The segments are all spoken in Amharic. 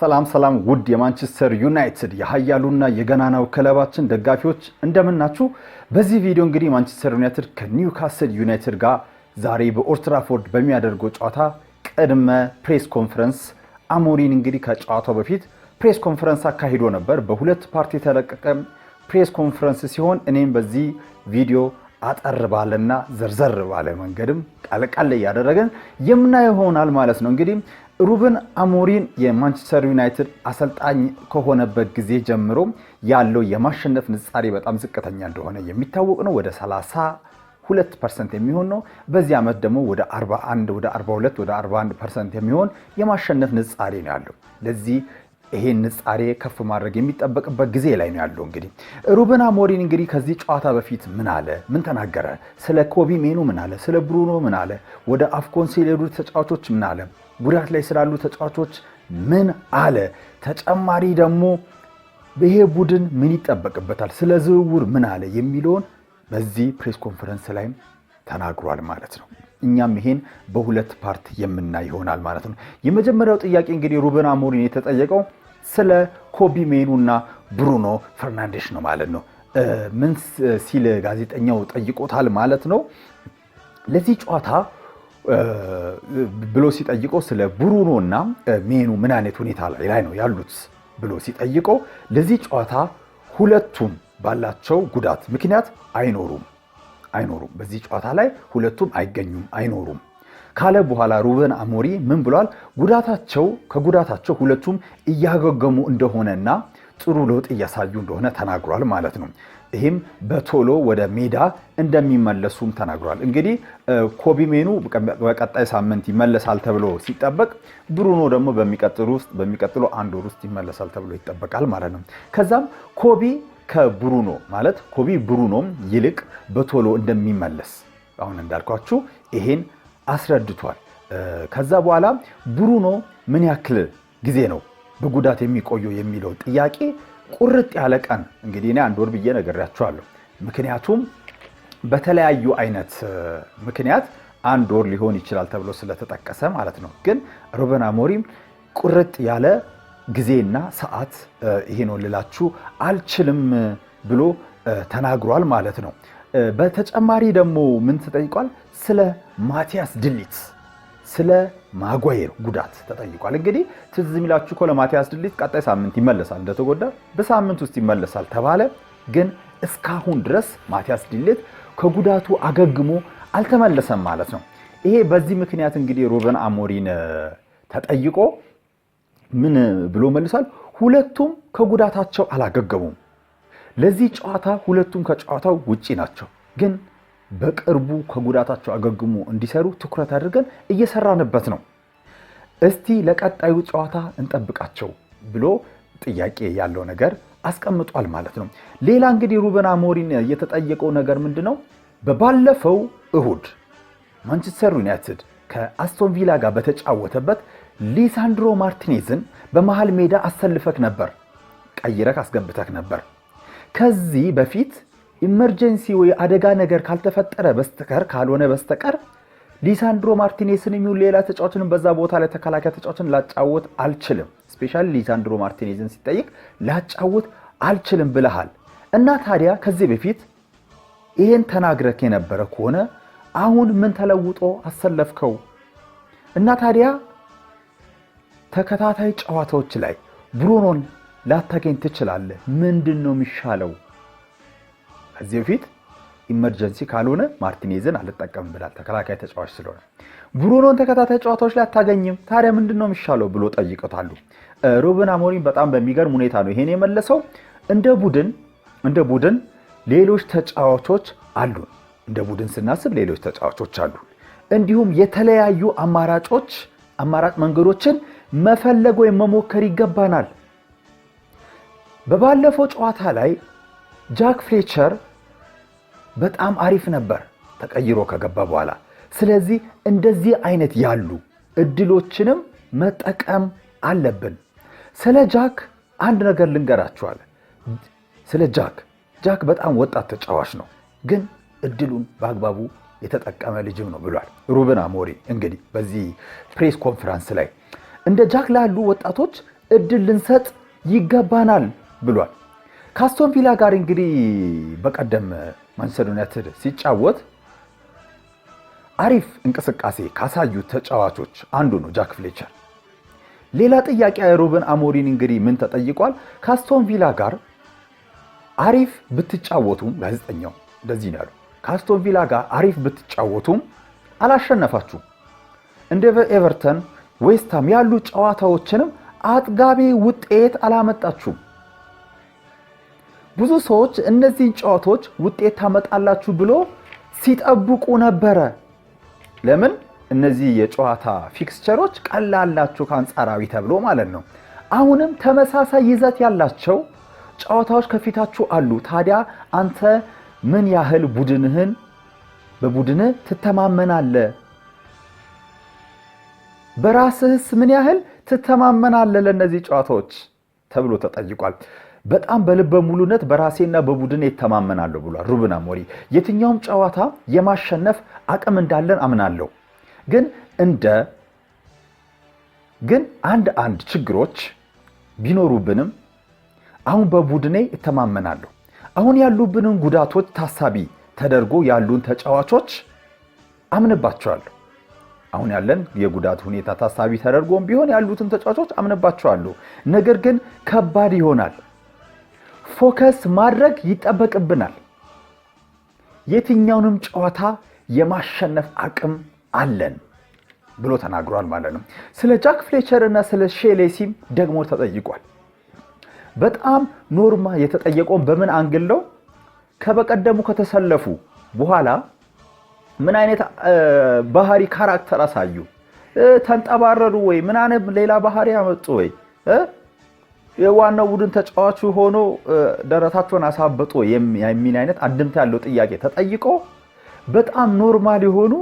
ሰላም ውድ የማንቸስተር ዩናይትድ የሃያሉና የገናናው ክለባችን ደጋፊዎች እንደምናችሁ። በዚህ ቪዲዮ እንግዲህ ማንቸስተር ዩናይትድ ከኒውካስል ዩናይትድ ጋር ዛሬ በኦልድ ትራፎርድ በሚያደርገው ጨዋታ ቅድመ ፕሬስ ኮንፈረንስ አሞሪም እንግዲህ ከጨዋታው በፊት ፕሬስ ኮንፈረንስ አካሂዶ ነበር። በሁለት ፓርቲ የተለቀቀ ፕሬስ ኮንፈረንስ ሲሆን እኔም በዚህ ቪዲዮ አጠር ባለና ዘርዘር ባለ መንገድም ቃል ያደረገን የምናየው ይሆናል ማለት ነው። እንግዲህ ሩበን አሞሪም የማንቸስተር ዩናይትድ አሰልጣኝ ከሆነበት ጊዜ ጀምሮ ያለው የማሸነፍ ንጻሬ በጣም ዝቅተኛ እንደሆነ የሚታወቅ ነው። ወደ 32% የሚሆን ነው። በዚህ ዓመት ደግሞ ወደ 41 ወደ 42 ወደ 41% የሚሆን የማሸነፍ ንጻሬ ነው ያለው። ለዚህ ይሄን ንጻሬ ከፍ ማድረግ የሚጠበቅበት ጊዜ ላይ ነው ያለው። እንግዲህ ሩበን አሞሪም እንግዲህ ከዚህ ጨዋታ በፊት ምን አለ? ምን ተናገረ? ስለ ኮቢ ሜኑ ምን አለ? ስለ ብሩኖ ምን አለ? ወደ አፍኮን ሲሄዱ ተጫዋቾች ምን አለ? ጉዳት ላይ ስላሉ ተጫዋቾች ምን አለ? ተጨማሪ ደግሞ ይሄ ቡድን ምን ይጠበቅበታል? ስለ ዝውውር ምን አለ የሚለውን በዚህ ፕሬስ ኮንፈረንስ ላይ ተናግሯል ማለት ነው። እኛም ይሄን በሁለት ፓርት የምናይ ይሆናል ማለት ነው። የመጀመሪያው ጥያቄ እንግዲህ ሩበን አሞሪም የተጠየቀው ስለ ኮቢ ሜኑና ብሩኖ ፈርናንዴሽ ነው ማለት ነው። ምን ሲል ጋዜጠኛው ጠይቆታል ማለት ነው። ለዚህ ጨዋታ ብሎ ሲጠይቀው ስለ ብሩኖና ሜኑ ምን አይነት ሁኔታ ላይ ነው ያሉት ብሎ ሲጠይቀው ለዚህ ጨዋታ ሁለቱም ባላቸው ጉዳት ምክንያት አይኖሩም፣ በዚህ ጨዋታ ላይ ሁለቱም አይኖሩም ካለ በኋላ ሩበን አሞሪም ምን ብሏል? ከጉዳታቸው ሁለቱም እያገገሙ እንደሆነና ጥሩ ለውጥ እያሳዩ እንደሆነ ተናግሯል ማለት ነው። ይህም በቶሎ ወደ ሜዳ እንደሚመለሱም ተናግሯል። እንግዲህ ኮቢ ሜኑ በቀጣይ ሳምንት ይመለሳል ተብሎ ሲጠበቅ፣ ብሩኖ ደግሞ በሚቀጥለው አንድ ወር ውስጥ ይመለሳል ተብሎ ይጠበቃል ማለት ነው። ከዛም ኮቢ ብሩኖም ይልቅ በቶሎ እንደሚመለስ አሁን እንዳልኳችሁ ይሄን አስረድቷል። ከዛ በኋላ ብሩኖ ምን ያክል ጊዜ ነው በጉዳት የሚቆየው የሚለው ጥያቄ ቁርጥ ያለ ቀን እንግዲህ እኔ አንድ ወር ብዬ ነግሬያችኋለሁ። ምክንያቱም በተለያዩ አይነት ምክንያት አንድ ወር ሊሆን ይችላል ተብሎ ስለተጠቀሰ ማለት ነው። ግን ሩበን አሞሪም ቁርጥ ያለ ጊዜና ሰዓት ይሄ ነው ልላችሁ አልችልም ብሎ ተናግሯል ማለት ነው። በተጨማሪ ደግሞ ምን ተጠይቋል? ስለ ማቲያስ ድሊት ስለ ማጓየር ጉዳት ተጠይቋል። እንግዲህ ትዝ የሚላችሁ እኮ ለማቲያስ ድሊት ቀጣይ ሳምንት ይመለሳል፣ እንደተጎዳ በሳምንት ውስጥ ይመለሳል ተባለ። ግን እስካሁን ድረስ ማቲያስ ድሊት ከጉዳቱ አገግሞ አልተመለሰም ማለት ነው። ይሄ በዚህ ምክንያት እንግዲህ ሩበን አሞሪም ተጠይቆ ምን ብሎ መልሷል? ሁለቱም ከጉዳታቸው አላገገሙም። ለዚህ ጨዋታ ሁለቱም ከጨዋታው ውጪ ናቸው። ግን በቅርቡ ከጉዳታቸው አገግሞ እንዲሰሩ ትኩረት አድርገን እየሰራንበት ነው። እስቲ ለቀጣዩ ጨዋታ እንጠብቃቸው ብሎ ጥያቄ ያለው ነገር አስቀምጧል ማለት ነው። ሌላ እንግዲህ ሩበን አሞሪም የተጠየቀው ነገር ምንድነው? በባለፈው እሁድ ማንቸስተር ዩናይትድ ከአስቶን ቪላ ጋር በተጫወተበት ሊሳንድሮ ማርቲኔዝን በመሃል ሜዳ አሰልፈክ ነበር፣ ቀይረክ አስገብተክ ነበር። ከዚህ በፊት ኢመርጀንሲ ወይ አደጋ ነገር ካልሆነ በስተቀር ሊሳንድሮ ማርቲኔዝን የሚሆን ሌላ ተጫዋችን በዛ ቦታ ላይ ተከላካይ ተጫዋችን ላጫወት አልችልም፣ ስፔሻሊ ሊሳንድሮ ማርቲኔዝን ሲጠይቅ ላጫወት አልችልም ብለሃል እና ታዲያ ከዚህ በፊት ይሄን ተናግረክ የነበረ ከሆነ አሁን ምን ተለውጦ አሰለፍከው? እና ታዲያ ተከታታይ ጨዋታዎች ላይ ብሩኖን ላታገኝ ትችላለህ። ምንድነው የሚሻለው? ከዚህ በፊት ኢመርጀንሲ ካልሆነ ማርቲኔዝን አልጠቀም ብላል፣ ተከላካይ ተጫዋች ስለሆነ። ብሩኖን ተከታታይ ጨዋታዎች ላይ አታገኝም፣ ታዲያ ምንድነው የሚሻለው ብሎ ጠይቀታሉ። ሩበን አሞሪም በጣም በሚገርም ሁኔታ ነው ይሄን የመለሰው። እንደ ቡድን ሌሎች ተጫዋቾች አሉን። እንደ ቡድን ስናስብ ሌሎች ተጫዋቾች አሉን። እንዲሁም የተለያዩ አማራጭ መንገዶችን መፈለግ ወይም መሞከር ይገባናል። በባለፈው ጨዋታ ላይ ጃክ ፍሌቸር በጣም አሪፍ ነበር ተቀይሮ ከገባ በኋላ። ስለዚህ እንደዚህ አይነት ያሉ እድሎችንም መጠቀም አለብን። ስለ ጃክ አንድ ነገር ልንገራችኋል። ስለ ጃክ በጣም ወጣት ተጫዋች ነው፣ ግን እድሉን በአግባቡ የተጠቀመ ልጅም ነው ብሏል ሩበን አሞሪም። እንግዲህ በዚህ ፕሬስ ኮንፈረንስ ላይ እንደ ጃክ ላሉ ወጣቶች እድል ልንሰጥ ይገባናል ብሏል። ከአስቶን ቪላ ጋር እንግዲህ በቀደም ማንቸስተር ዩናይትድ ሲጫወት አሪፍ እንቅስቃሴ ካሳዩት ተጫዋቾች አንዱ ነው ጃክ ፍሌቸር። ሌላ ጥያቄ ሩበን አሞሪም እንግዲህ ምን ተጠይቋል? ከአስቶን ቪላ ጋር አሪፍ ብትጫወቱም ጋዜጠኛው እንደዚህ ነው ያለው፣ ከአስቶን ቪላ ጋር አሪፍ ብትጫወቱም አላሸነፋችሁም። እንደ ኤቨርተን፣ ዌስትሃም ያሉ ጨዋታዎችንም አጥጋቢ ውጤት አላመጣችሁም። ብዙ ሰዎች እነዚህን ጨዋታዎች ውጤት ታመጣላችሁ ብሎ ሲጠብቁ ነበረ። ለምን? እነዚህ የጨዋታ ፊክስቸሮች ቀላል ናቸው ከአንጻራዊ ተብሎ ማለት ነው። አሁንም ተመሳሳይ ይዘት ያላቸው ጨዋታዎች ከፊታችሁ አሉ። ታዲያ አንተ ምን ያህል በቡድንህ ትተማመናለህ? በራስህስ ምን ያህል ትተማመናለህ ለነዚህ ጨዋታዎች ተብሎ ተጠይቋል። በጣም በልበ ሙሉነት በራሴና በቡድኔ እተማመናለሁ ብሏል ሩበን አሞሪም። የትኛውም ጨዋታ የማሸነፍ አቅም እንዳለን አምናለሁ፣ ግን አንድ ችግሮች ቢኖሩብንም አሁን በቡድኔ እተማመናለሁ። አሁን ያሉብንን ጉዳቶች ታሳቢ ተደርጎ ያሉን ተጫዋቾች አምንባቸዋለሁ። አሁን ያለን የጉዳት ሁኔታ ታሳቢ ተደርጎም ቢሆን ያሉትን ተጫዋቾች አምንባቸዋለሁ። ነገር ግን ከባድ ይሆናል። ፎከስ ማድረግ ይጠበቅብናል። የትኛውንም ጨዋታ የማሸነፍ አቅም አለን ብሎ ተናግሯል ማለት ነው። ስለ ጃክ ፍሌቸር እና ስለ ሼሌሲም ደግሞ ተጠይቋል። በጣም ኖርማል የተጠየቀውን በምን አንግል ነው? ከበቀደሙ ከተሰለፉ በኋላ ምን አይነት ባህሪ ካራክተር አሳዩ? ተንጠባረሩ ወይ? ምን አይነት ሌላ ባህሪ ያመጡ ወይ? የዋናው ቡድን ተጫዋቹ ሆኖ ደረታቸውን አሳበጡ የሚል አይነት አንድምታ ያለው ጥያቄ ተጠይቆ በጣም ኖርማል የሆኑ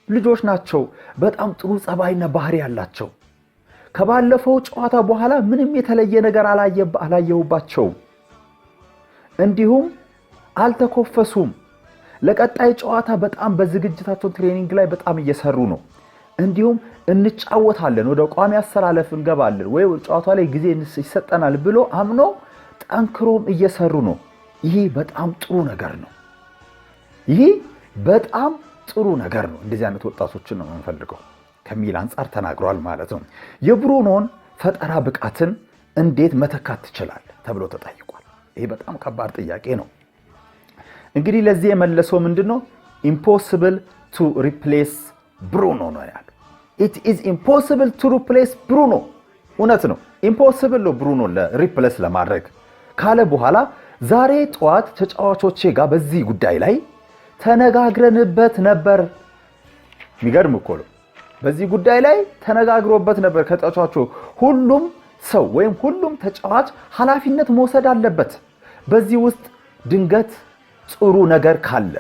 ልጆች ናቸው። በጣም ጥሩ ጸባይና ባህሪ ያላቸው። ከባለፈው ጨዋታ በኋላ ምንም የተለየ ነገር አላየሁባቸው። እንዲሁም አልተኮፈሱም። ለቀጣይ ጨዋታ በጣም በዝግጅታቸው ትሬኒንግ ላይ በጣም እየሰሩ ነው። እንዲሁም እንጫወታለን፣ ወደ ቋሚ አሰላለፍ እንገባለን ወይ ጨዋታ ላይ ጊዜ ይሰጠናል ብሎ አምኖ ጠንክሮም እየሰሩ ነው። ይሄ በጣም ጥሩ ነገር ነው። እንደዚህ አይነት ወጣቶችን ነው የምንፈልገው ከሚል አንጻር ተናግሯል ማለት ነው። የብሩኖን ፈጠራ ብቃትን እንዴት መተካት ትችላል ተብሎ ተጠይቋል። ይሄ በጣም ከባድ ጥያቄ ነው። እንግዲህ ለዚህ የመለሰው ምንድነው? impossible to replace Bruno ነው ያለው። it is impossible to replace Bruno። እውነት ነው፣ impossible ነው ብሩኖ ለሪፕሌስ ለማድረግ ካለ በኋላ ዛሬ ጠዋት ተጫዋቾቼ ጋር በዚህ ጉዳይ ላይ ተነጋግረንበት ነበር። የሚገርም እኮ ነው። በዚህ ጉዳይ ላይ ተነጋግሮበት ነበር ከተጫዋቾቹ። ሁሉም ሰው ወይም ሁሉም ተጫዋች ኃላፊነት መውሰድ አለበት። በዚህ ውስጥ ድንገት ጥሩ ነገር ካለ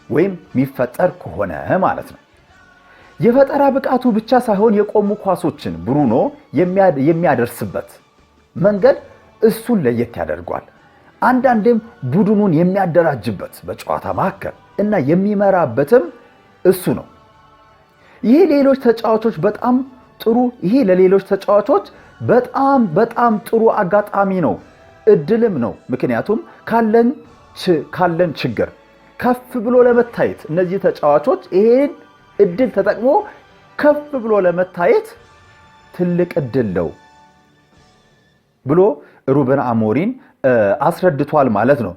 ወይም የሚፈጠር ከሆነ ማለት ነው። የፈጠራ ብቃቱ ብቻ ሳይሆን የቆሙ ኳሶችን ብሩኖ የሚያደርስበት መንገድ እሱን ለየት ያደርጓል። አንዳንዴም ቡድኑን የሚያደራጅበት በጨዋታ መካከል እና የሚመራበትም እሱ ነው። ይሄ ለሌሎች ተጫዋቾች በጣም ጥሩ አጋጣሚ ነው፣ እድልም ነው። ምክንያቱም ካለን ችግር ከፍ ብሎ ለመታየት እነዚህ ተጫዋቾች ይሄን እድል ተጠቅሞ ከፍ ብሎ ለመታየት ትልቅ እድል ነው ብሎ ሩበን አሞሪም አስረድቷል ማለት ነው።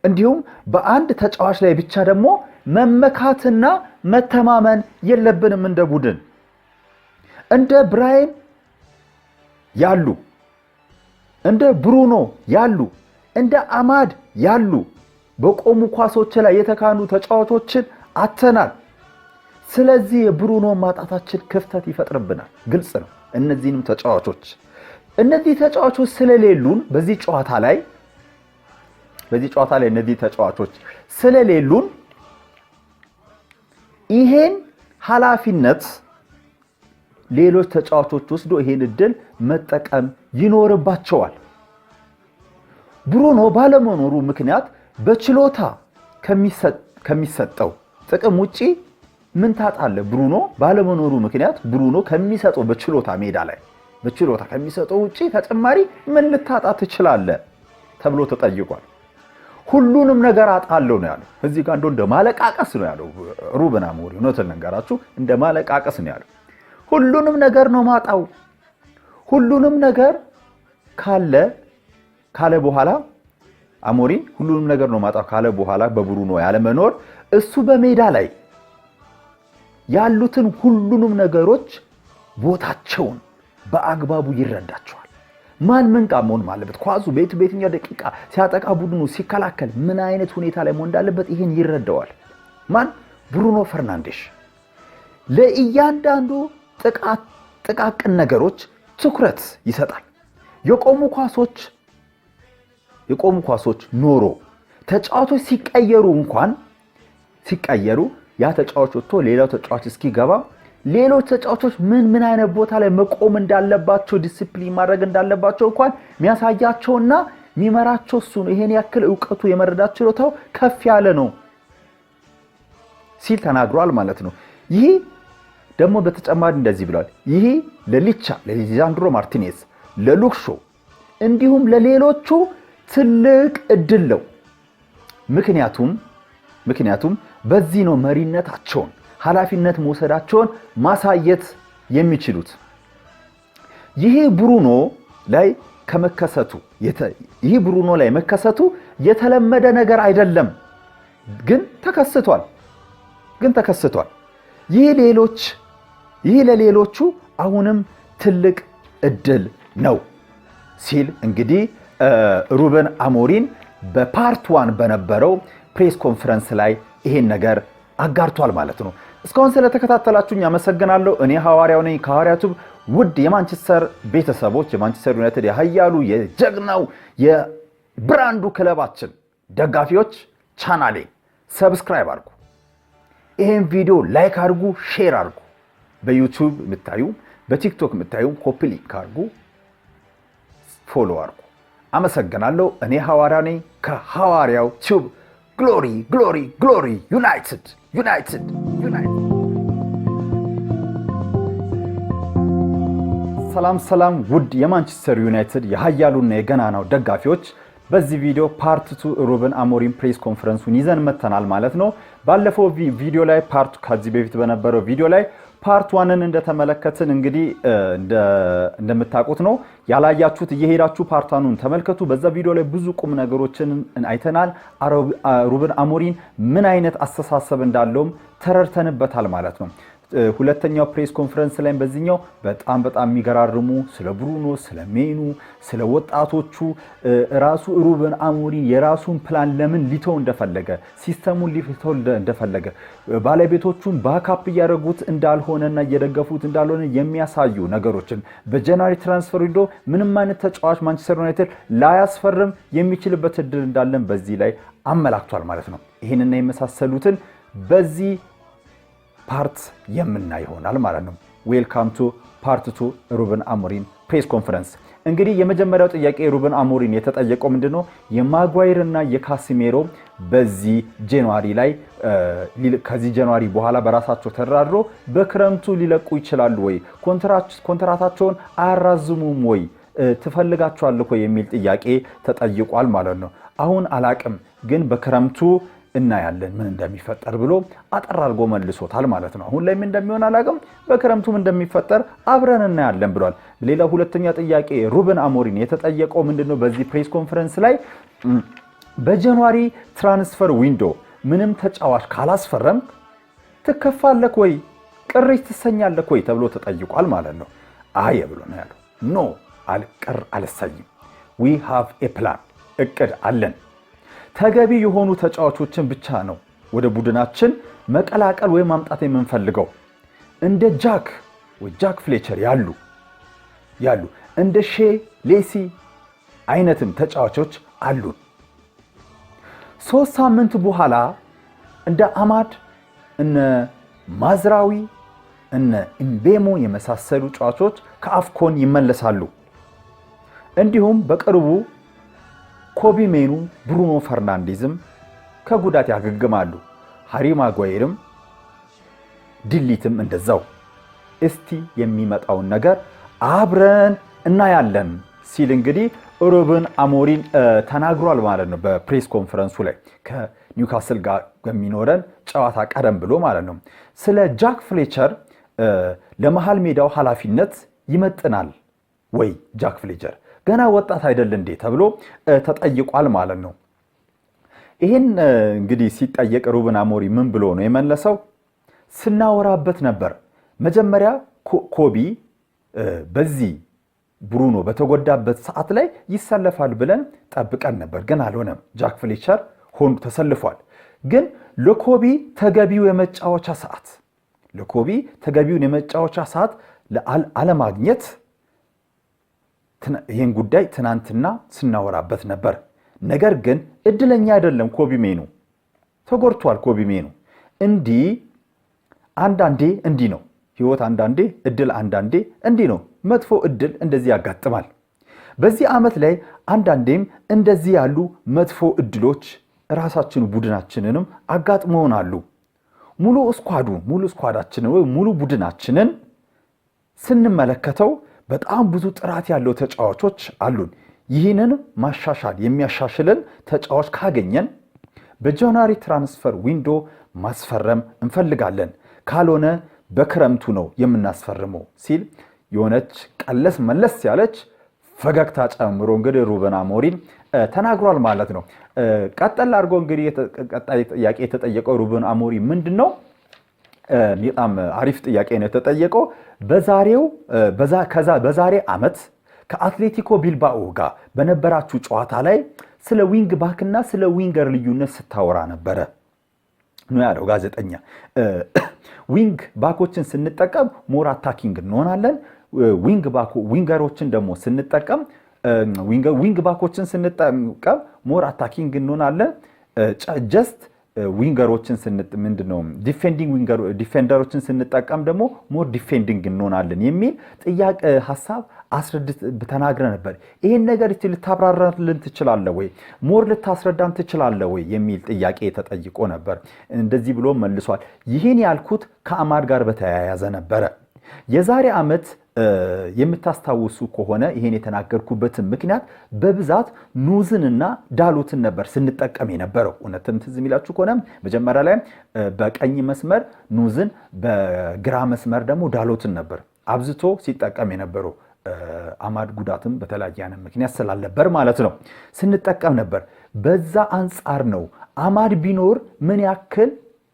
እንዲሁም በአንድ ተጫዋች ላይ ብቻ ደግሞ መመካትና መተማመን የለብንም። እንደ ቡድን እንደ ብራይን ያሉ፣ እንደ ብሩኖ ያሉ፣ እንደ አማድ ያሉ በቆሙ ኳሶች ላይ የተካኑ ተጫዋቾችን አተናል። ስለዚህ የብሩኖ ማጣታችን ክፍተት ይፈጥርብናል። ግልጽ ነው። እነዚህ ተጫዋቾች ስለሌሉን በዚህ ጨዋታ ላይ እነዚህ ተጫዋቾች ስለሌሉን ይሄን ኃላፊነት ሌሎች ተጫዋቾች ወስዶ ይሄን እድል መጠቀም ይኖርባቸዋል። ብሩኖ ባለመኖሩ ምክንያት በችሎታ ከሚሰጠው ጥቅም ውጪ ምን ታጣለ? ብሩኖ ባለመኖሩ ምክንያት ብሩኖ ከሚሰጠው በችሎታ ሜዳ ላይ በችሎታ ከሚሰጠው ውጪ ተጨማሪ ምን ልታጣ ትችላለህ ተብሎ ተጠይቋል። ሁሉንም ነገር አጣለው ነው ያለው። እዚህ ጋር እንደ ማለቃቀስ ነው ያለው ሩበን አሞሪም። ነው ተነገራችሁ እንደ ማለቃቀስ ነው ያለው። ሁሉንም ነገር ነው ማጣው። ሁሉንም ነገር ካለ በኋላ አሞሪም ሁሉንም ነገር ነው ማጣው ካለ በኋላ በብሩኖ ያለ መኖር እሱ በሜዳ ላይ ያሉትን ሁሉንም ነገሮች ቦታቸውን በአግባቡ ይረዳቸዋል። ማን ምን ቃመውን ማለበት ኳሱ በየትኛው ደቂቃ ሲያጠቃ ቡድኑ ሲከላከል ምን አይነት ሁኔታ ላይ መሆን እንዳለበት ይሄን ይረዳዋል። ማን ብሩኖ ፈርናንዴሽ ለእያንዳንዱ ጥቃቅን ነገሮች ትኩረት ይሰጣል። የቆሙ ኳሶች ኖሮ ተጫዋቾች ሲቀየሩ ያ ተጫዋች ወጥቶ ሌላው ተጫዋች እስኪገባ ሌሎች ተጫዋቾች ምን አይነት ቦታ ላይ መቆም እንዳለባቸው ዲሲፕሊን ማድረግ እንዳለባቸው እንኳን የሚያሳያቸውና የሚመራቸው እሱ ነው። ይሄን ያክል ዕውቀቱ የመረዳት ችሎታው ከፍ ያለ ነው ሲል ተናግሯል ማለት ነው። ይሄ ደግሞ በተጨማሪ እንደዚህ ብሏል። ይሄ ለሊዛንድሮ ማርቲኔዝ፣ ለሉክሾ እንዲሁም ለሌሎቹ ትልቅ እድል ነው። ምክንያቱም በዚህ ነው መሪነታቸውን ኃላፊነት መውሰዳቸውን ማሳየት የሚችሉት። ይሄ ብሩኖ ላይ መከሰቱ የተለመደ ነገር አይደለም፣ ግን ተከስቷል። ይህ ለሌሎቹ አሁንም ትልቅ እድል ነው ሲል እንግዲህ ሩበን አሞሪም በፓርት 1 በነበረው ፕሬስ ኮንፈረንስ ላይ ይሄን ነገር አጋርቷል ማለት ነው። እስካሁን ስለተከታተላችሁኝ አመሰግናለሁ። እኔ ሐዋርያው ነኝ ከሐዋርያው ዩቲዩብ። ውድ የማንቸስተር ቤተሰቦች፣ የማንቸስተር ዩናይትድ የኃያሉ የጀግናው የብራንዱ ክለባችን ደጋፊዎች ቻናሌ ሰብስክራይብ አድርጉ፣ ይሄን ቪዲዮ ላይክ አድርጉ፣ ሼር አድርጉ። በዩቲዩብ የምታዩ በቲክቶክ የምታዩ ኮፒ ሊንክ አድርጉ፣ ፎሎ አድርጉ። አመሰግናለሁ። እኔ ሐዋርያው ነኝ ከሐዋርያው ዩቲዩብ። ግሎሪ ግሎሪ ግሎሪ ዩናይትድ ዩናይትድ ዩናይትድ። ሰላም ውድ የማንቸስተር ዩናይትድ የኃያሉና የገናናው ደጋፊዎች፣ በዚህ ቪዲዮ ፓርት 2 ሩበን አሞሪም ፕሬስ ኮንፈረንሱን ይዘን መተናል ማለት ነው። ባለፈው ቪዲዮ ላይ ከዚህ በፊት በነበረው ቪዲዮ ላይ ፓርት 1ን እንደተመለከትን እንግዲህ እንደምታውቁት ነው። ያላያችሁት እየሄዳችሁ ፓርት 1ን ተመልከቱ። በዛ ቪዲዮ ላይ ብዙ ቁም ነገሮችን አይተናል። ሩበን አሞሪም ምን አይነት አስተሳሰብ እንዳለውም ተረድተንበታል ማለት ነው። ሁለተኛው ፕሬስ ኮንፈረንስ ላይ በዚህኛው በጣም የሚገራርሙ ስለ ብሩኖ፣ ስለ ሜኑ፣ ስለ ወጣቶቹ ራሱ ሩበን አሞሪም የራሱን ፕላን ለምን ሊተው እንደፈለገ፣ ሲስተሙን ሊተው እንደፈለገ፣ ባለቤቶቹን ባካፕ እያደረጉት እንዳልሆነና እየደገፉት እንዳልሆነ የሚያሳዩ ነገሮችን በጃንዋሪ ትራንስፈር ዊንዶ ምንም አይነት ተጫዋች ማንቸስተር ዩናይትድ ላያስፈርም የሚችልበት እድል እንዳለን በዚህ ላይ አመላክቷል ማለት ነው። ይህንና የመሳሰሉትን በዚህ ፓርት የምናይ ይሆናል ማለት ነው። ዌልካም ቱ ፓርት 2 ሩበን አሞሪም ፕሬስ ኮንፈረንስ። እንግዲህ የመጀመሪያው ጥያቄ ሩበን አሞሪም የተጠየቀው ምንድነው የማጓየር እና የካሲሜሮ በዚህ ጃንዋሪ ላይ ከዚህ ጃንዋሪ በኋላ በራሳቸው ተደራድሮ በክረምቱ ሊለቁ ይችላሉ ወይ? ኮንትራታቸውን አያራዝሙም ወይ? ትፈልጋቸዋለህ ወይ የሚል ጥያቄ ተጠይቋል ማለት ነው። አሁን አላቅም፣ ግን በክረምቱ እናያለን ምን እንደሚፈጠር ብሎ አጠር አድርጎ መልሶታል ማለት ነው። አሁን ላይ ምን እንደሚሆን አላቅም፣ በክረምቱም እንደሚፈጠር አብረን እናያለን ብሏል። ሌላ ሁለተኛ ጥያቄ ሩበን አሞሪም የተጠየቀው ምንድነው በዚህ ፕሬስ ኮንፈረንስ ላይ በጃንዋሪ ትራንስፈር ዊንዶ ምንም ተጫዋች ካላስፈረም ትከፋለህ ወይ ቅሬት ትሰኛለህ ወይ ተብሎ ተጠይቋል ማለት ነው። አይ ብሎ ነው ያለው። ኖ አልሰኝም፣ we have a plan፣ እቅድ አለን። ተገቢ የሆኑ ተጫዋቾችን ብቻ ነው ወደ ቡድናችን መቀላቀል ወይ ማምጣት የምንፈልገው። እንደ ጃክ ፍሌቸር ያሉ እንደ ሌሲ አይነትም ተጫዋቾች አሉን። 3 ሳምንት በኋላ እንደ አማድ፣ እነ ማዝራዊ፣ እነ ኢምቤሞ የመሳሰሉ ተጫዋቾች ከአፍኮን ይመለሳሉ። እንዲሁም በቅርቡ ኮቢ ሜኑ፣ ብሩኖ ፈርናንዴዝም ከጉዳት ያገግማሉ። ሃሪ ማጓየርም ድሊትም እንደዛው። እስቲ የሚመጣውን ነገር አብረን እናያለን ሲል እንግዲህ ሩበን አሞሪም ተናግሯል ማለት ነው በፕሬስ ኮንፈረንሱ ላይ ከኒውካስል ጋር በሚኖረን ጨዋታ ቀደም ብሎ ማለት ነው። ስለ ጃክ ፍሌቸር ለመሃል ሜዳው ኃላፊነት ይመጥናል ወይ ጃክ ፍሌቸር ገና ወጣት አይደል እንዴ ተብሎ ተጠይቋል ማለት ነው። ይሄን እንግዲህ ሲጠየቅ ሩበን አሞሪም ምን ብሎ ነው የመለሰው? ስናወራበት ነበር መጀመሪያ ኮቢ በዚህ ብሩኖ በተጎዳበት ሰዓት ላይ ይሰለፋል ብለን ጠብቀን ነበር፣ ግን አልሆነም። ጃክ ፍሌቸር ሆኖ ተሰልፏል። ግን ለኮቢ ተገቢው የመጫወቻ ሰዓት አለማግኘት ይሄን ጉዳይ ትናንትና ስናወራበት ነበር። ነገር ግን እድለኛ አይደለም ኮቢ ሜኑ ተጎድቷል። ኮቢ ሜኑ አንዳንዴ እንዲህ ነው ህይወት፣ አንዳንዴ እድል፣ አንዳንዴ እንዲህ ነው መጥፎ እድል እንደዚህ ያጋጥማል። በዚህ ዓመት ላይ አንዳንዴም እንደዚህ ያሉ መጥፎ እድሎች ራሳችን ቡድናችንንም አጋጥመውናል። ሙሉ ስኳዳችንን ወይ ሙሉ ቡድናችንን ስንመለከተው በጣም ብዙ ጥራት ያለው ተጫዋቾች አሉን። ይህንን ማሻሻል የሚያሻሽልን ተጫዋች ካገኘን በጃንዋሪ ትራንስፈር ዊንዶ ማስፈረም እንፈልጋለን፣ ካልሆነ በክረምቱ ነው የምናስፈርመው ሲል የሆነች ቀለስ መለስ ያለች ፈገግታ ጨምሮ እንግዲህ ሩበን አሞሪም ተናግሯል ማለት ነው። ቀጠል አድርጎ እንግዲህ ቀጣይ ጥያቄ የተጠየቀው ሩበን አሞሪም ምንድነው? በጣም አሪፍ ጥያቄ ነው የተጠየቀው። በዛሬ ዓመት ከአትሌቲኮ ቢልባኦ ጋር በነበራችሁ ጨዋታ ላይ ስለ ዊንግ ባክና ስለ ዊንገር ልዩነት ስታወራ ነበረ ነው ያለው ጋዜጠኛ። ዊንግ ባኮችን ስንጠቀም ሞር አታኪንግ እንሆናለን። ዊንገሮችን ደግሞ ስንጠቀም ዊንግ ባኮችን ስንጠቀም ሞር አታኪንግ እንሆናለን። ጀስት ዊንገሮችን ምንድነው ዲፌንደሮችን ስንጠቀም ደግሞ ሞር ዲፌንዲንግ እንሆናለን የሚል ጥያቄ ሐሳብ አስረድት ተናግረ ነበር። ይሄን ነገር ልታብራራልን ትችላለህ ወይ? ሞር ልታስረዳን ትችላለህ ወይ የሚል ጥያቄ ተጠይቆ ነበር። እንደዚህ ብሎ መልሷል። ይህን ያልኩት ከአማድ ጋር በተያያዘ ነበረ። የዛሬ ዓመት የምታስታውሱ ከሆነ ይሄን የተናገርኩበትን ምክንያት በብዛት ኑዝንና ዳሎትን ነበር ስንጠቀም የነበረው። እውነትም ትዝ የሚላችሁ ከሆነ መጀመሪያ ላይ በቀኝ መስመር ኑዝን፣ በግራ መስመር ደግሞ ዳሎትን ነበር አብዝቶ ሲጠቀም የነበረው። አማድ ጉዳትም በተለያየ ምክንያት ስላልነበር ማለት ነው ስንጠቀም ነበር። በዛ አንጻር ነው አማድ ቢኖር ምን ያክል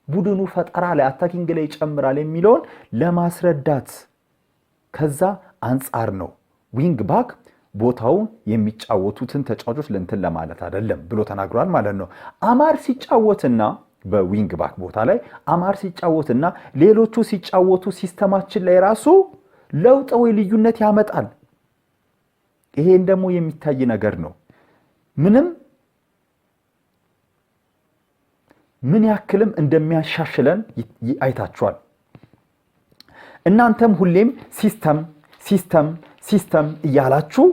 ቡድኑ ፈጠራ ላይ አታኪንግ ላይ ይጨምራል የሚለውን ለማስረዳት ከዛ አንጻር ነው ዊንግ ባክ ቦታውን የሚጫወቱትን ተጫዋቾች ለእንትን ለማለት አይደለም ብሎ ተናግሯል ማለት ነው። አማድ ሲጫወትና በዊንግ ባክ ቦታ ላይ አማድ ሲጫወትና ሌሎቹ ሲጫወቱ ሲስተማችን ላይ ራሱ ለውጥ ወይ ልዩነት ያመጣል። ይሄን ደግሞ የሚታይ ነገር ነው። ምን ያክልም እንደሚያሻሽለን አይታችኋል። እናንተም ሁሌም ሲስተም እያላችሁ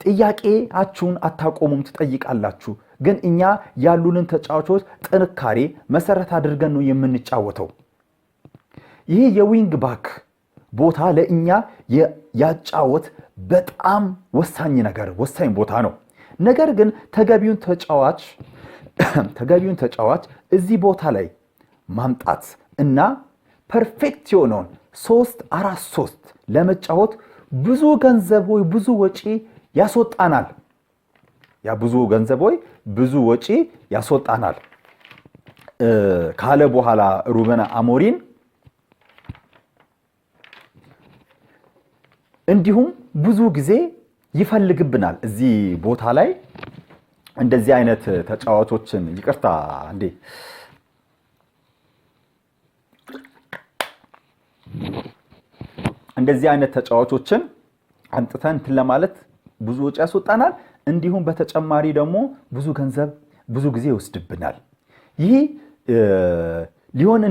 ጥያቄያችሁን አታቆሙም፣ ትጠይቃላችሁ። ግን እኛ ያሉንን ተጫዋቾች ጥንካሬ መሰረት አድርገን ነው የምንጫወተው። ይሄ የዊንግ ባክ ቦታ ለእኛ ያጫወት በጣም ወሳኝ ቦታ ነው። ነገር ግን ተገቢውን ተጫዋች እዚህ ቦታ ላይ ማምጣት እና ፐርፌክት የሆነውን 3-4-3 ለመጫወት ብዙ ገንዘብ ወይ ብዙ ወጪ ያስወጣናል። ብዙ ገንዘብ ወይ ብዙ ወጪ ያስወጣናል ካለ በኋላ ሩበን አሞሪም እንዲሁም ብዙ ጊዜ ይፈልግብናል እዚህ ቦታ ላይ እንደዚህ አይነት ተጫዋቾችን ይቅርታ እንዴ እንደዚህ አይነት ተጫዋቾችን አንጥተን ለማለት ብዙ ወጪ ያስወጣናል። እንዲሁም በተጨማሪ ደግሞ ብዙ ገንዘብ ብዙ ጊዜ ይወስድብናል። ይህ ሊሆን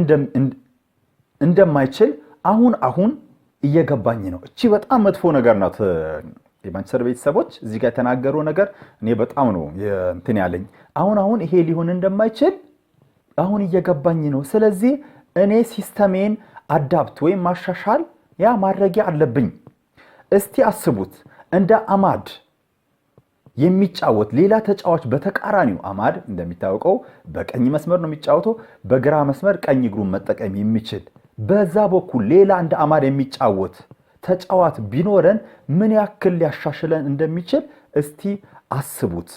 እንደማይችል አሁን እየገባኝ ነው። እቺ በጣም መጥፎ ነገር ናት። የማንቸስተር ቤተሰቦች እዚህ ጋር የተናገረው ነገር እኔ በጣም ነው እንትን ያለኝ። አሁን ይሄ ሊሆን እንደማይችል አሁን እየገባኝ ነው። ስለዚህ እኔ ሲስተሜን አዳፕት ወይም ማሻሻል ማድረጊያ አለብኝ። እስቲ አስቡት እንደ አማድ የሚጫወት ሌላ ተጫዋች በተቃራኒው አማድ እንደሚታወቀው በቀኝ መስመር ነው የሚጫወተው በግራ መስመር ቀኝ እግሩን መጠቀም የሚችል በዛ በኩል ሌላ እንደ አማድ የሚጫወት ተጫዋች ቢኖረን ምን ያክል ሊያሻሽለን እንደሚችል እስቲ አስቡት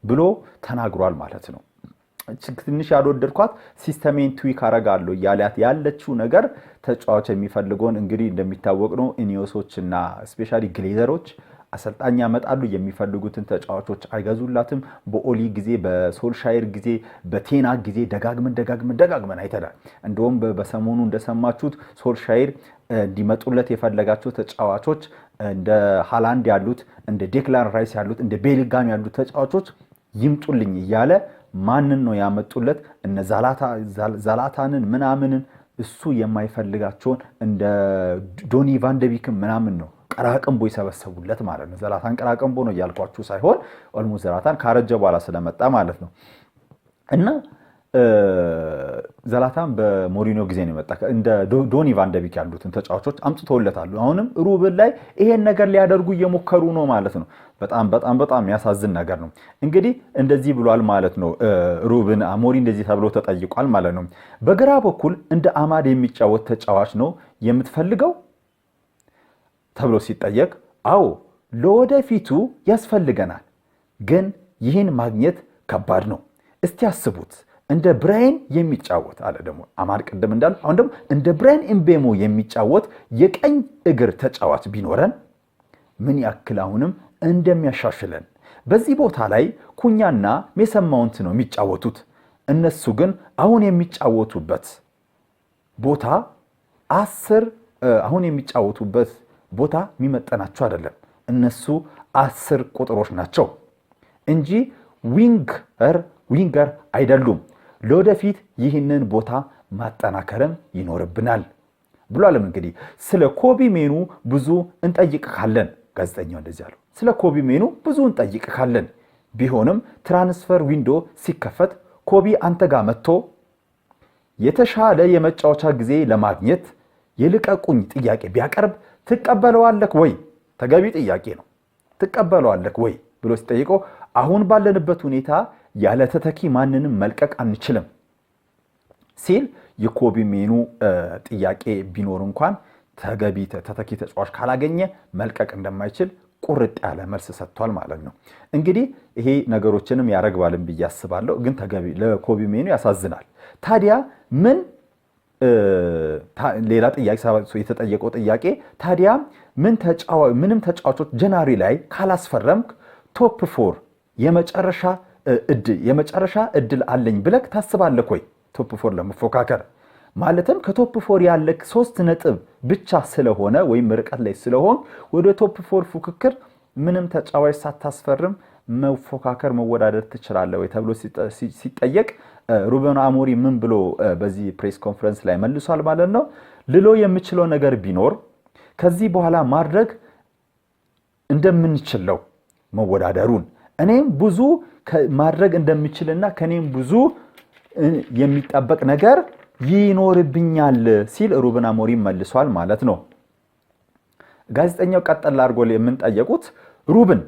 ብሎ ተናግሯል ማለት ነው። ትንሽ ያልወደድኳት ሲስተሜን ትዊክ አረጋለሁ ያላት ያለችው ነገር ተጫዋች የሚፈልገውን እንግዲህ እንደሚታወቅ ነው ኢኒዮሶችና ስፔሻሊ ግሌዘሮች አሰልጣኝ ያመጣሉ የሚፈልጉትን ተጫዋቾች አይገዙላትም። በኦሊ ጊዜ በሶልሻየር ጊዜ በቴና ጊዜ ደጋግመን አይተናል። እንደውም በሰሞኑ እንደሰማችሁት ሶልሻየር እንዲመጡለት የፈለጋቸው ተጫዋቾች እንደ ሃላንድ ያሉት እንደ ዴክላን ራይስ ያሉት እንደ ቤሊንጋም ያሉት ተጫዋቾች ይምጡልኝ እያለ ማንን ነው ያመጡለት? እነ ዛላታንን ምናምንን እሱ የማይፈልጋቸውን እንደ ዶኒ ቫንደቢክም ምናምን ነው ቀራቀምቦ ይሰበሰቡለት ማለት ነው። ዘላታን ቀራቀምቦ ነው ያልኳችሁ ሳይሆን ኦልሞስት ዘላታን ካረጀ በኋላ ስለመጣ ማለት ነው። እና ዘላታን በሞሪኒዮ ጊዜ ነው የመጣ እንደ ዶኒ ቫንደቢክ ያሉትን ተጫዋቾች አምጥተውለታል። አሁንም ሩበን ላይ ይሄን ነገር ሊያደርጉ እየሞከሩ ነው ማለት ነው። በጣም ያሳዝን ነገር ነው። እንግዲህ እንደዚህ ብሏል ማለት ነው። ሩበን አሞሪም እንደዚህ ተብሎ ተጠይቋል ማለት ነው። በግራ በኩል እንደ አማድ የሚጫወት ተጫዋች ነው የምትፈልገው ተብሎ ሲጠየቅ አዎ ለወደፊቱ ያስፈልገናል፣ ግን ይህን ማግኘት ከባድ ነው። እስቲ አስቡት እንደ ብራያን የሚጫወት አለ ደግሞ አማድ ቅድም እንዳል አሁን ደግሞ እንደ ብራያን ኤምቤሞ የሚጫወት የቀኝ እግር ተጫዋች ቢኖረን ምን ያክል አሁንም እንደሚያሻሽለን። በዚህ ቦታ ላይ ኩኛና ሜሰን ማውንት ነው የሚጫወቱት። እነሱ ግን አሁን የሚጫወቱበት ቦታ አሁን የሚጫወቱበት ቦታ የሚመጠናቸው አይደለም። እነሱ 10 ቁጥሮች ናቸው እንጂ ዊንገር አይደሉም። ለወደፊት ይህንን ቦታ ማጠናከርም ይኖርብናል ብሏልም። እንግዲህ ስለ ኮቢ ሜኑ ብዙ እንጠይቅካለን፣ ጋዜጠኛው እንደዚህ አለው። ስለ ኮቢ ሜኑ ብዙ እንጠይቅካለን፣ ቢሆንም ትራንስፈር ዊንዶ ሲከፈት ኮቢ አንተ ጋር መጥቶ የተሻለ የመጫወቻ ጊዜ ለማግኘት የልቀቁኝ ጥያቄ ቢያቀርብ ትቀበለዋለህ ወይ? ተገቢ ጥያቄ ነው። ትቀበለዋለህ ወይ ብሎ ሲጠይቀው አሁን ባለንበት ሁኔታ ያለ ተተኪ ማንንም መልቀቅ አንችልም ሲል የኮቢ ሜኑ ጥያቄ ቢኖር እንኳን ተገቢ ተተኪ ተጫዋች ካላገኘ መልቀቅ እንደማይችል ቁርጥ ያለ መልስ ሰጥቷል ማለት ነው። እንግዲህ ይሄ ነገሮችንም ያረግባልን ብዬ አስባለሁ፣ ግን ተገቢ ለኮቢ ሜኑ ያሳዝናል። ታዲያ ሌላ ጥያቄ የተጠየቀው ጥያቄ ታዲያ ምንም ተጫዋቾች ጃንዋሪ ላይ ካላስፈረምክ ቶፕ 4 የመጨረሻ እድል አለኝ ብለህ ታስባለህ ወይ? ቶፕ 4 ለመፎካከር ማለትም ከቶፕ 4 ያለክ 3 ነጥብ ብቻ ስለሆነ ወይም ርቀት ላይ ስለሆን ወደ ቶፕ 4 ፉክክር ምንም ተጫዋች ሳታስፈርም መፎካከር መወዳደር ትችላለህ ወይ ተብሎ ሲጠየቅ ሩበን አሞሪም ምን ብሎ በዚህ ፕሬስ ኮንፈረንስ ላይ መልሷል ማለት ነው። ልሎ የምችለው ነገር ቢኖር ከዚህ በኋላ ማድረግ እንደምንችለው መወዳደሩን እኔም ብዙ ማድረግ እንደምችልና ከኔም ብዙ የሚጠበቅ ነገር ይኖርብኛል ሲል ሩበን አሞሪም መልሷል ማለት ነው። ጋዜጠኛው ቀጠል አድርጎ የምንጠየቁት ሩበን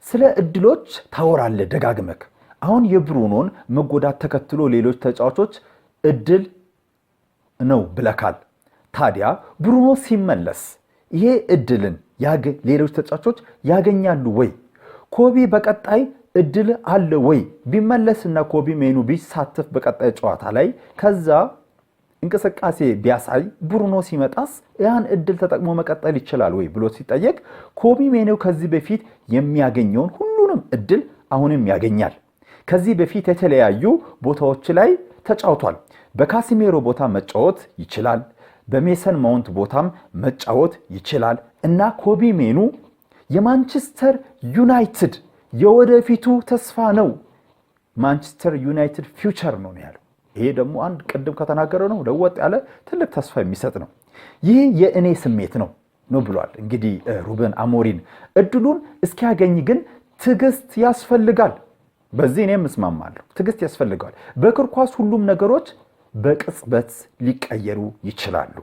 ስለ እድሎች ታወራለህ ደጋግመክ፣ አሁን የብሩኖን መጎዳት ተከትሎ ሌሎች ተጫዋቾች እድል ነው ብለካል። ታዲያ ብሩኖ ሲመለስ ይሄ እድልን ሌሎች ተጫዋቾች ያገኛሉ ወይ? ኮቢ በቀጣይ እድል አለ ወይ? ቢመለስና ኮቢ ሜኑ ቢሳተፍ በቀጣይ ጨዋታ ላይ ከዛ እንቅስቃሴ ቢያሳይ ብሩኖ ሲመጣስ ያን እድል ተጠቅሞ መቀጠል ይችላል ወይ ብሎ ሲጠየቅ ኮቢ ሜኑ ከዚህ በፊት የሚያገኘውን ሁሉንም እድል አሁንም ያገኛል። ከዚህ በፊት የተለያዩ ቦታዎች ላይ ተጫውቷል። በካሲሜሮ ቦታ መጫወት ይችላል፣ በሜሰን ማውንት ቦታም መጫወት ይችላል እና ኮቢ ሜኑ የማንቸስተር ዩናይትድ የወደፊቱ ተስፋ ነው፣ ማንቸስተር ዩናይትድ ፊውቸር ነው ያለው። ይሄ ደግሞ አንድ ቅድም ከተናገረው ነው ለወጥ ያለ ትልቅ ተስፋ የሚሰጥ ነው። ይህ የእኔ ስሜት ነው ብሏል። እንግዲህ ሩበን አሞሪም እድሉን እስኪያገኝ ግን ትዕግስት ያስፈልጋል። በዚህ እኔም እስማማለሁ። ትዕግስት ያስፈልጋል። በእግር ኳስ ሁሉም ነገሮች በቅጽበት ሊቀየሩ ይችላሉ።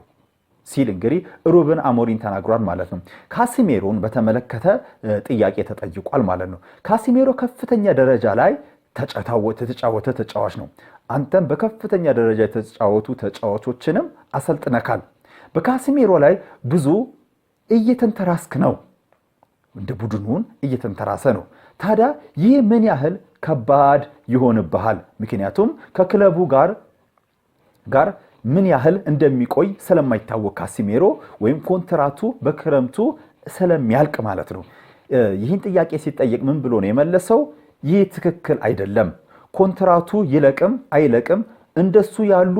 ሲል እንግዲህ ሩበን አሞሪም ተናግሯል ማለት ነው። ካሲሜሮን በተመለከተ ጥያቄ ተጠይቋል ማለት ነው። ካሲሜሮ ከፍተኛ ደረጃ ላይ ተጫወተ ተጫዋች ነው። አንተም በከፍተኛ ደረጃ የተጫወቱ ተጫዋቾችንም አሰልጥነካል። በካሲሜሮ ላይ ብዙ እየተንተራስክ ነው፣ እንደ ቡድኑን እየተንተራሰ ነው። ታዲያ ይህ ምን ያህል ከባድ ይሆንብሃል? ምክንያቱም ከክለቡ ጋር ምን ያህል እንደሚቆይ ስለማይታወቅ ካሲሜሮ ወይም ኮንትራቱ በክረምቱ ስለሚያልቅ ማለት ነው። ይህን ጥያቄ ሲጠየቅ ምን ብሎ ነው የመለሰው? ይህ ትክክል አይደለም። ኮንትራቱ ይለቅም አይለቅም እንደሱ ያሉ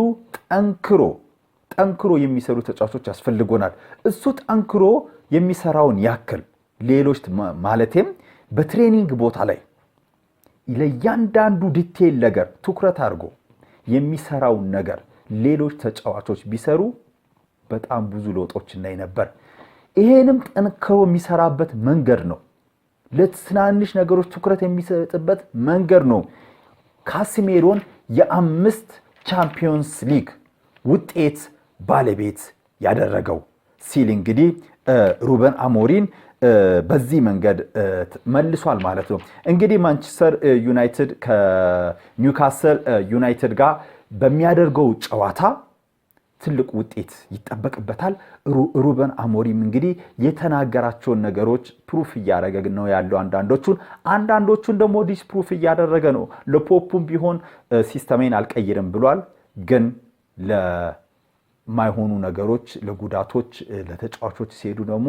ጠንክሮ የሚሰሩ ተጫዋቾች ያስፈልጎናል። እሱ ጠንክሮ የሚሰራውን ያክል ሌሎች ማለቴም በትሬኒንግ ቦታ ላይ ለእያንዳንዱ ዲቴይል ነገር ትኩረት አድርጎ የሚሰራውን ነገር ሌሎች ተጫዋቾች ቢሰሩ በጣም ብዙ ለውጦች እናይ ነበር። ይሄንም ጠንክሮ የሚሰራበት መንገድ ነው። ለትናንሽ ነገሮች ትኩረት የሚሰጥበት መንገድ ነው ካሲሜሮን የ5 ቻምፒዮንስ ሊግ ውጤት ባለቤት ያደረገው ሲል እንግዲህ ሩበን አሞሪም በዚህ መንገድ መልሷል ማለት ነው። እንግዲህ ማንቸስተር ዩናይትድ ከኒውካስል ዩናይትድ ጋር በሚያደርገው ጨዋታ ትልቅ ውጤት ይጠበቅበታል። ሩበን አሞሪም እንግዲህ የተናገራቸውን ነገሮች ፕሩፍ እያደረገ ነው ያለው። አንዳንዶቹን ደግሞ ዲስፕሩፍ እያደረገ ነው። ለፖፑም ቢሆን ሲስተሜን አልቀይርም ብሏል። ግን ለማይሆኑ ነገሮች፣ ለጉዳቶች፣ ለተጫዋቾች ሲሄዱ ደግሞ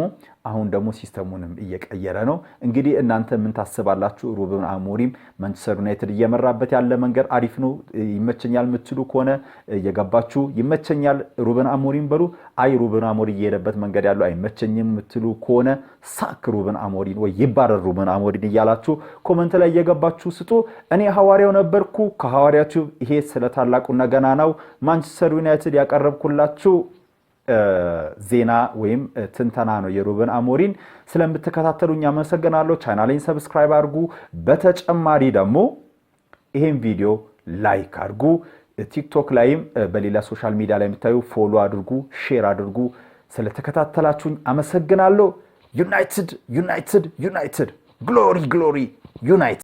አሁን ደግሞ ሲስተሙንም እየቀየረ ነው። እንግዲህ እናንተ ምን ታስባላችሁ? ሩበን አሞሪም ማንቸስተር ዩናይትድ እየመራበት ያለ መንገድ አሪፍ ነው ይመቸኛል የምትሉ ከሆነ እየገባችሁ ይመቸኛል ሩበን አሞሪም በሉ። አይ ሩበን አሞሪም እየሄደበት መንገድ ያለው አይመቸኝም የምትሉ ከሆነ ሳክ ሩበን አሞሪም ወይ ይባረር ሩበን አሞሪም እያላችሁ ኮሜንት ላይ እየገባችሁ ስጡ። እኔ ሐዋርያው ነበርኩ ከሐዋርያችሁ። ይሄ ስለ ታላቁና ገናናው ማንቸስተር ዩናይትድ ያቀረብኩላችሁ ዜና ወይም ትንተና ነው የሩበን አሞሪም። ስለምትከታተሉኝ አመሰግናለሁ። ቻናሌን ሰብስክራይብ አድርጉ። በተጨማሪ ደግሞ ይሄን ቪዲዮ ላይክ አድርጉ። ቲክቶክ ላይም በሌላ ሶሻል ሚዲያ ላይ የምታዩ ፎሎ አድርጉ፣ ሼር አድርጉ። ስለተከታተላችሁኝ አመሰግናለሁ። ዩናይትድ ዩናይትድ ዩናይትድ ግሎሪ ግሎሪ ዩናይትድ